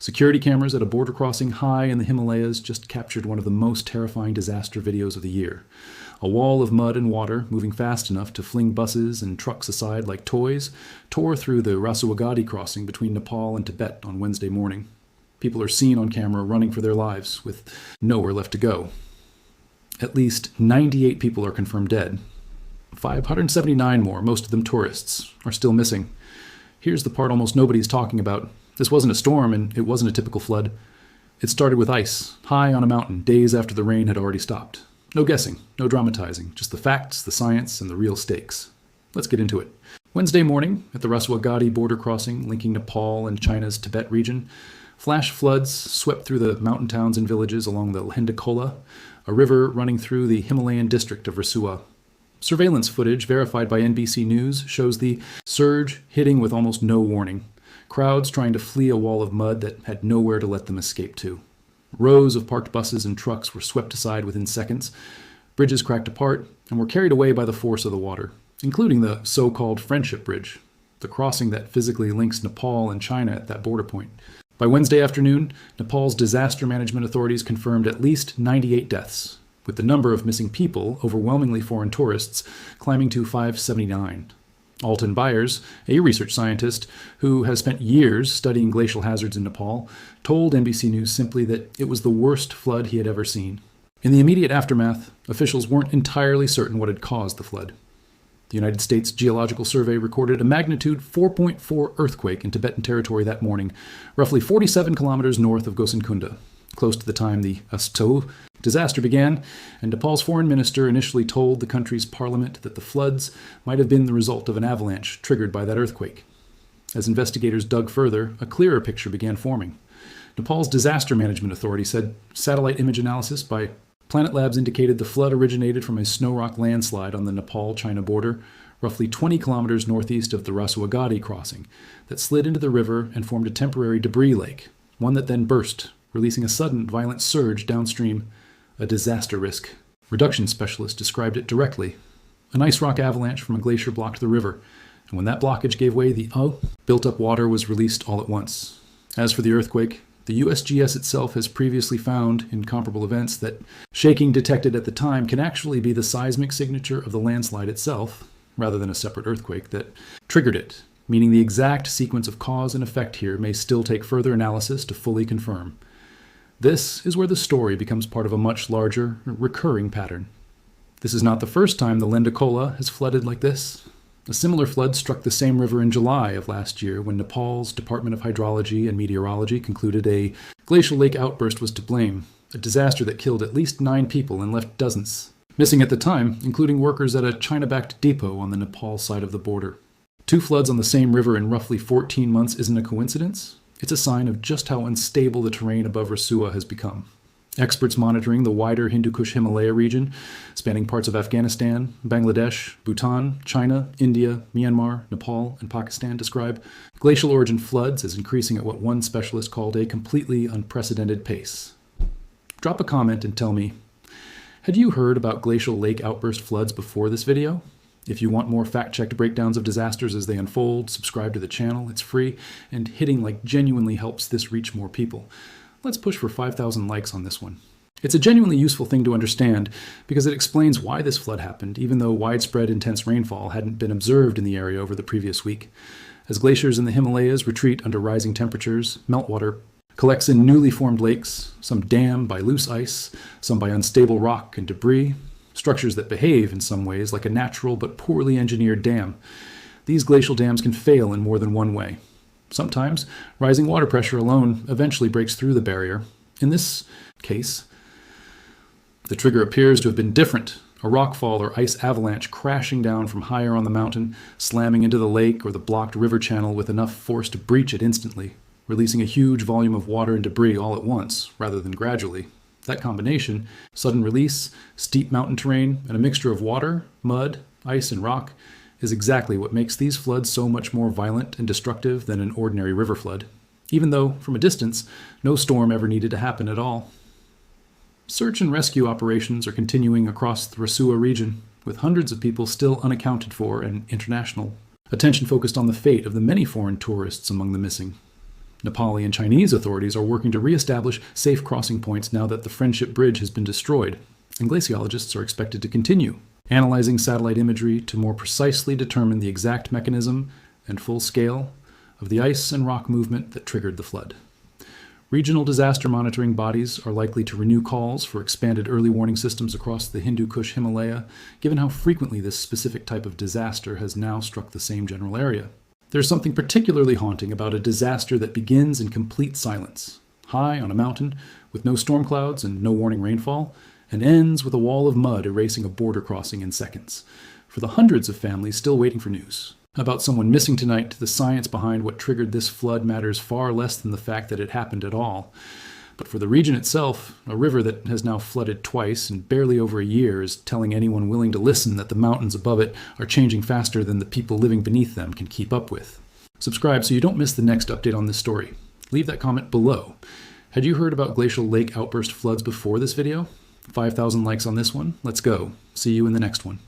Security cameras at a border crossing high in the Himalayas just captured one of the most terrifying disaster videos of the year. A wall of mud and water, moving fast enough to fling buses and trucks aside like toys, tore through the Rasuwagadhi crossing between Nepal and Tibet on Wednesday morning. People are seen on camera running for their lives, with nowhere left to go. At least 98 people are confirmed dead. 579 more, most of them tourists, are still missing. Here's the part almost nobody's talking about. This wasn't a storm, and it wasn't a typical flood. It started with ice, high on a mountain, days after the rain had already stopped. No guessing, no dramatizing, just the facts, the science, and the real stakes. Let's get into it. Wednesday morning, at the Rasuwagadhi border crossing linking Nepal and China's Tibet region, flash floods swept through the mountain towns and villages along the Lendakola, a river running through the Himalayan district of Rasuwa. Surveillance footage verified by NBC News shows the surge hitting with almost no warning. Crowds trying to flee a wall of mud that had nowhere to let them escape to. Rows of parked buses and trucks were swept aside within seconds. Bridges cracked apart and were carried away by the force of the water, including the so-called Friendship Bridge, the crossing that physically links Nepal and China at that border point. By Wednesday afternoon, Nepal's disaster management authorities confirmed at least 98 deaths, with the number of missing people, overwhelmingly foreign tourists, climbing to 579. Alton Byers, a research scientist who has spent years studying glacial hazards in Nepal, told NBC News simply that it was the worst flood he had ever seen. In the immediate aftermath, officials weren't entirely certain what had caused the flood. The United States Geological Survey recorded a magnitude 4.4 earthquake in Tibetan territory that morning, roughly 47 kilometers north of Gosankunda, close to the time the Asto disaster began, and Nepal's foreign minister initially told the country's parliament that the floods might have been the result of an avalanche triggered by that earthquake. As investigators dug further, a clearer picture began forming. Nepal's Disaster Management Authority said satellite image analysis by Planet Labs indicated the flood originated from a snow rock landslide on the Nepal-China border, roughly 20 kilometers northeast of the Rasuwagadhi crossing, that slid into the river and formed a temporary debris lake, one that then burst, releasing a sudden violent surge downstream, a disaster risk. Reduction specialists described it directly. An ice rock avalanche from a glacier blocked the river, and when that blockage gave way, the built-up water was released all at once. As for the earthquake, the USGS itself has previously found, in comparable events, that shaking detected at the time can actually be the seismic signature of the landslide itself, rather than a separate earthquake, that triggered it, meaning the exact sequence of cause and effect here may still take further analysis to fully confirm. This is where the story becomes part of a much larger, recurring pattern. This is not the first time the Lendakola has flooded like this. A similar flood struck the same river in July of last year when Nepal's Department of Hydrology and Meteorology concluded a glacial lake outburst was to blame, a disaster that killed at least 9 people and left dozens missing at the time, including workers at a China-backed depot on the Nepal side of the border. 2 floods on the same river in roughly 14 months isn't a coincidence. It's a sign of just how unstable the terrain above Rasuwa has become. Experts monitoring the wider Hindu Kush Himalaya region, spanning parts of Afghanistan, Bangladesh, Bhutan, China, India, Myanmar, Nepal, and Pakistan, describe glacial origin floods as increasing at what one specialist called a completely unprecedented pace. Drop a comment and tell me, had you heard about glacial lake outburst floods before this video? If you want more fact-checked breakdowns of disasters as they unfold, subscribe to the channel. It's free, and hitting like genuinely helps this reach more people. Let's push for 5,000 likes on this one. It's a genuinely useful thing to understand because it explains why this flood happened, even though widespread intense rainfall hadn't been observed in the area over the previous week. As glaciers in the Himalayas retreat under rising temperatures, meltwater collects in newly formed lakes, some dammed by loose ice, some by unstable rock and debris, structures that behave in some ways like a natural but poorly engineered dam. These glacial dams can fail in more than one way. Sometimes, rising water pressure alone eventually breaks through the barrier. In this case, the trigger appears to have been different. A rockfall or ice avalanche crashing down from higher on the mountain, slamming into the lake or the blocked river channel with enough force to breach it instantly, releasing a huge volume of water and debris all at once, rather than gradually. That combination, sudden release, steep mountain terrain, and a mixture of water, mud, ice, and rock, is exactly what makes these floods so much more violent and destructive than an ordinary river flood, even though, from a distance, no storm ever needed to happen at all. Search and rescue operations are continuing across the Rasuwa region, with hundreds of people still unaccounted for and international attention focused on the fate of the many foreign tourists among the missing. Nepali and Chinese authorities are working to re-establish safe crossing points now that the Friendship Bridge has been destroyed, and glaciologists are expected to continue analyzing satellite imagery to more precisely determine the exact mechanism and full scale of the ice and rock movement that triggered the flood. Regional disaster monitoring bodies are likely to renew calls for expanded early warning systems across the Hindu Kush Himalaya, given how frequently this specific type of disaster has now struck the same general area. There's something particularly haunting about a disaster that begins in complete silence, high on a mountain, with no storm clouds and no warning rainfall, and ends with a wall of mud erasing a border crossing in seconds, for the hundreds of families still waiting for news. About someone missing tonight, the science behind what triggered this flood matters far less than the fact that it happened at all. But for the region itself, a river that has now flooded twice in barely over a year is telling anyone willing to listen that the mountains above it are changing faster than the people living beneath them can keep up with. Subscribe so you don't miss the next update on this story. Leave that comment below. Had you heard about glacial lake outburst floods before this video? 5,000 likes on this one. Let's go. See you in the next one.